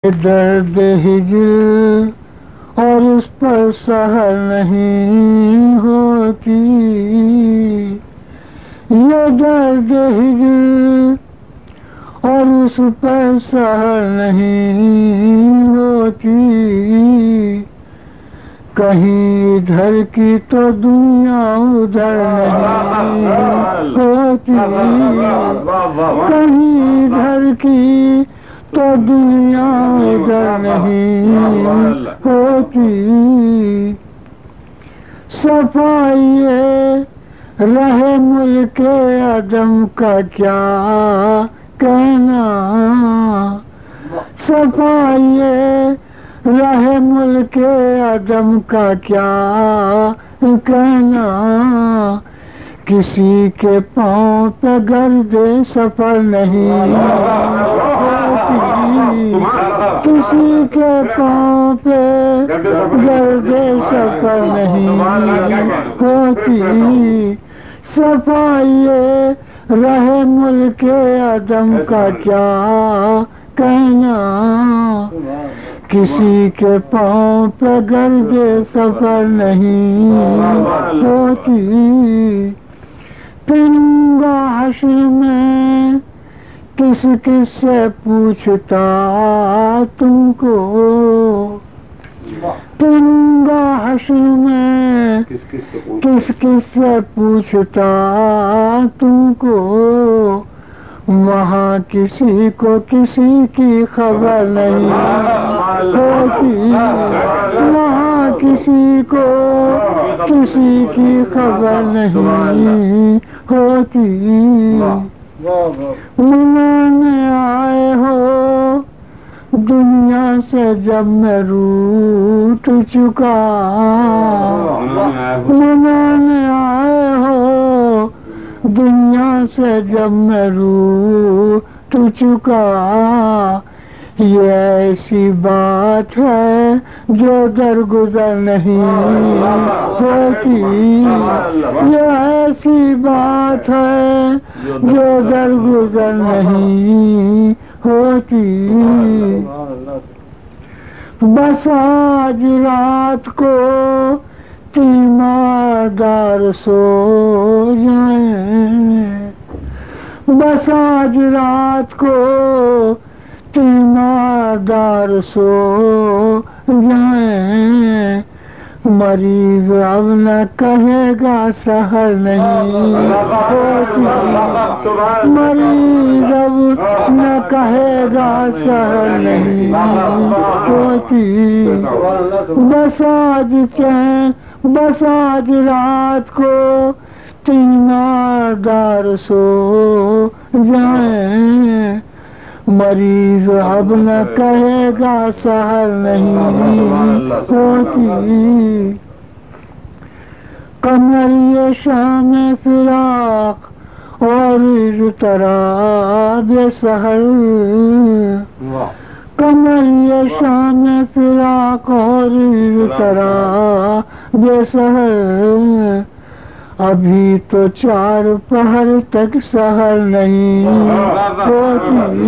درد ہجر اور اس پر سحر نہیں ہوتی، یہ درد ہجر اور اس پر سحر نہیں ہوتی، کہیں ادھر کی تو دنیا ادھر نہیں ہوتی، کہیں ادھر کی تو دنیا ادھر نہیں ہوتی، صفائی رہے ملک عدم کا کیا کہنا، صفائی رہے ملک عدم کا کیا کہنا، کسی کے پاؤں پہ گرد سفر نہیں ہوتی، کسی کے پاؤں پہ گرد سفر نہیں ہوتی، صفائی رہے ملک عدم کا کیا کہنا، کسی کے پاؤں پہ گرد سفر نہیں ہوتی، پھروں حشر میں کس کس سے پوچھتا تم کو، پھروں حشر میں کس کس سے پوچھتا تم کو، وہاں کسی کو کسی کی خبر نہیں ہوتی، وہاں کسی کو کسی کی خبر نہیں ہوتی، منانے آئے ہو دنیا سے جب میں روٹ چکا، منانے آئے ہو دنیا سے جب میں روٹ چکا، یہ ایسی بات ہے جو درگزر نہیں ہوتی، یہ ایسی بات ہے جو درگزر نہیں ہوتی، بس آج رات کو تیماردار سو جائیں، بس آج رات کو تیماردار سو جائیں، مریض اب نہ کہے گا سحر نہیں ہوتی، مریض اب نہ کہے گا سحر نہیں ہوتی، بس آج چین بس آج رات کو تیماردار سو جائیں، مریض اب نہ کہے گا سحر نہیں ہوتی، قمری شام فراق اور اضطراب سحر، قمری شام فراق اور اضطراب سحر، ابھی تو چار پہر تک سحر نہیں ہوتی،